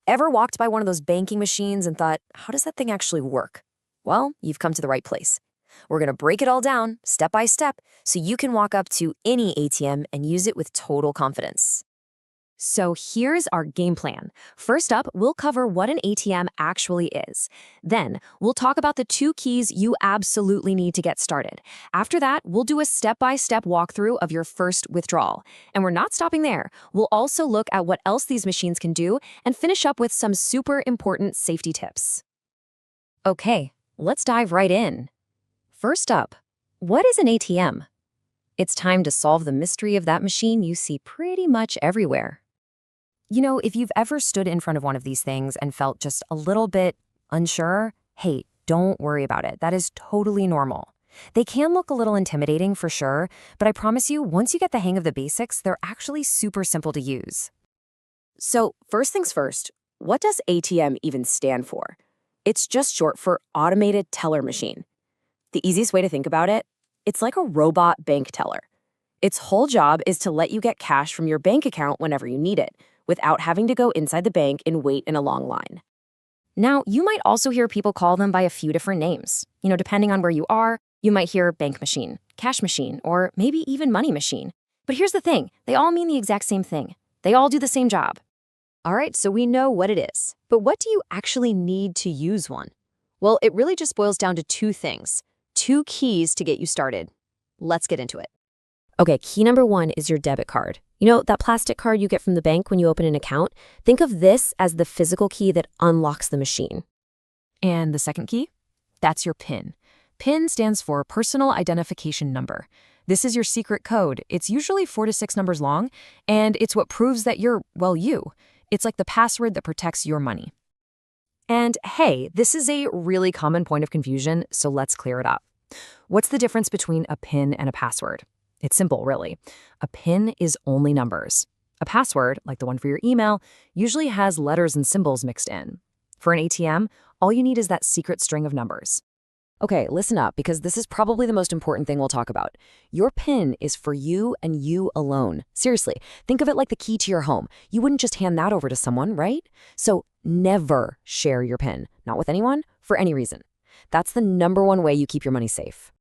Ever walked by one of those banking machines and thought, how does that thing actually work? Well, you've come to the right place. We're going to break it all down, step by step, so you can walk up to any ATM and use it with total confidence. So here's our game plan. First up, we'll cover what an ATM actually is. Then, we'll talk about the 2 keys you absolutely need to get started. After that, we'll do a step-by-step walkthrough of your first withdrawal. And we're not stopping there. We'll also look at what else these machines can do and finish up with some super important safety tips. Okay, let's dive right in. First up, what is an ATM? It's time to solve the mystery of that machine you see pretty much everywhere. You know, if you've ever stood in front of one of these things and felt just a little bit unsure, hey, don't worry about it. That is totally normal. They can look a little intimidating for sure, but I promise you, once you get the hang of the basics, they're actually super simple to use. So, first things first, what does ATM even stand for? It's just short for Automated Teller Machine. The easiest way to think about it, it's like a robot bank teller. Its whole job is to let you get cash from your bank account whenever you need it, without having to go inside the bank and wait in a long line. Now, you might also hear people call them by a few different names. You know, depending on where you are, you might hear bank machine, cash machine, or maybe even money machine. But here's the thing, they all mean the exact same thing. They all do the same job. All right, so we know what it is. But what do you actually need to use one? Well, it really just boils down to 2 things. 2 keys to get you started. Let's get into it. Okay, key number 1 is your debit card. You know, that plastic card you get from the bank when you open an account? Think of this as the physical key that unlocks the machine. And the second key? That's your PIN. PIN stands for Personal Identification Number. This is your secret code. It's usually 4 to 6 numbers long, and it's what proves that you're, well, you. It's like the password that protects your money. And hey, this is a really common point of confusion, so let's clear it up. What's the difference between a PIN and a password? It's simple, really. A PIN is only numbers. A password, like the one for your email, usually has letters and symbols mixed in. For an ATM, all you need is that secret string of numbers. Okay, listen up, because this is probably the most important thing we'll talk about. Your PIN is for you and you alone. Seriously, think of it like the key to your home. You wouldn't just hand that over to someone, right? So never share your PIN, not with anyone, for any reason. That's the number 1 way you keep your money safe.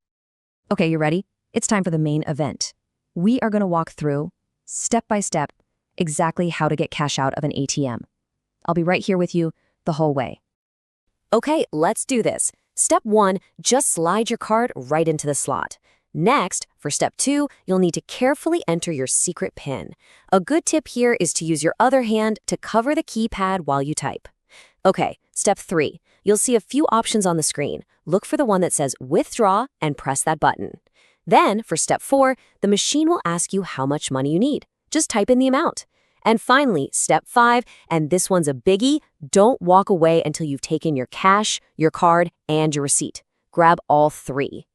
Okay, you ready? It's time for the main event. We are going to walk through, step by step, exactly how to get cash out of an ATM. I'll be right here with you the whole way. Okay, let's do this. Step 1, just slide your card right into the slot. Next, for step 2, you'll need to carefully enter your secret PIN. A good tip here is to use your other hand to cover the keypad while you type. Okay, step 3, you'll see a few options on the screen. Look for the one that says withdraw and press that button. Then, for step 4, the machine will ask you how much money you need. Just type in the amount. And finally, step 5, and this one's a biggie, don't walk away until you've taken your cash, your card, and your receipt. Grab all 3.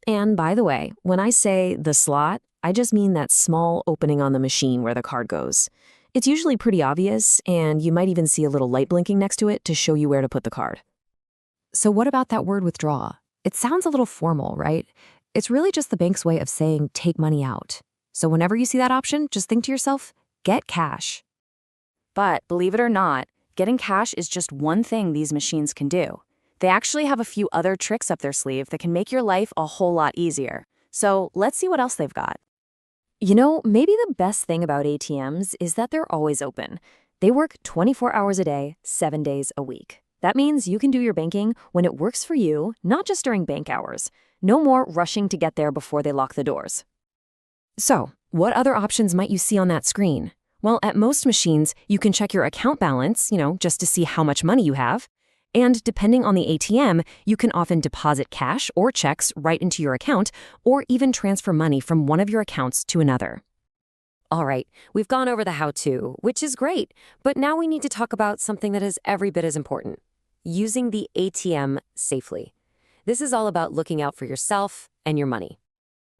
And by the way, when I say the slot, I just mean that small opening on the machine where the card goes. It's usually pretty obvious, and you might even see a little light blinking next to it to show you where to put the card. So what about that word withdraw? It sounds a little formal, right? It's really just the bank's way of saying take money out. So whenever you see that option, just think to yourself, get cash. But believe it or not, getting cash is just one thing these machines can do. They actually have a few other tricks up their sleeve that can make your life a whole lot easier. So let's see what else they've got. You know, maybe the best thing about ATMs is that they're always open. They work 24 hours a day, 7 days a week. That means you can do your banking when it works for you, not just during bank hours. No more rushing to get there before they lock the doors. So, what other options might you see on that screen? Well, at most machines, you can check your account balance, just to see how much money you have. And depending on the ATM, you can often deposit cash or checks right into your account, or even transfer money from one of your accounts to another. All right, we've gone over the how-to, which is great, but now we need to talk about something that is every bit as important: using the ATM safely. This is all about looking out for yourself and your money.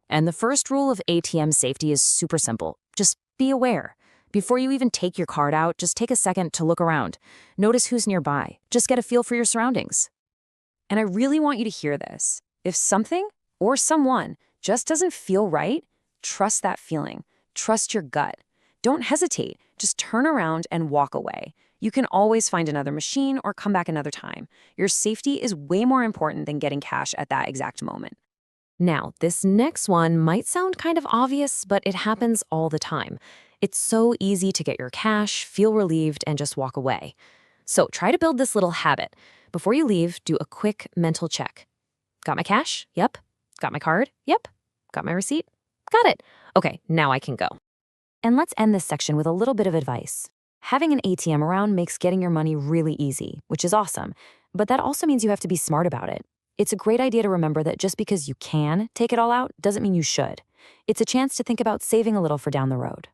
And the first rule of ATM safety is super simple. Just be aware. Before you even take your card out, just take a second to look around. Notice who's nearby. Just get a feel for your surroundings. And I really want you to hear this. If something or someone just doesn't feel right, trust that feeling. Trust your gut. Don't hesitate. Just turn around and walk away. You can always find another machine or come back another time. Your safety is way more important than getting cash at that exact moment. Now, this next one might sound kind of obvious, but it happens all the time. It's so easy to get your cash, feel relieved, and just walk away. So try to build this little habit. Before you leave, do a quick mental check. Got my cash? Yep. Got my card? Yep. Got my receipt? Got it. Okay, now I can go. And let's end this section with a little bit of advice. Having an ATM around makes getting your money really easy, which is awesome. But that also means you have to be smart about it. It's a great idea to remember that just because you can take it all out doesn't mean you should. It's a chance to think about saving a little for down the road.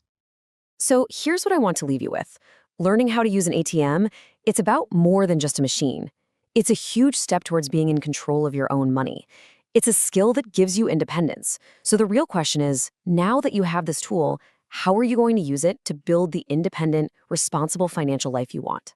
So here's what I want to leave you with. Learning how to use an ATM, it's about more than just a machine. It's a huge step towards being in control of your own money. It's a skill that gives you independence. So the real question is, now that you have this tool, how are you going to use it to build the independent, responsible financial life you want?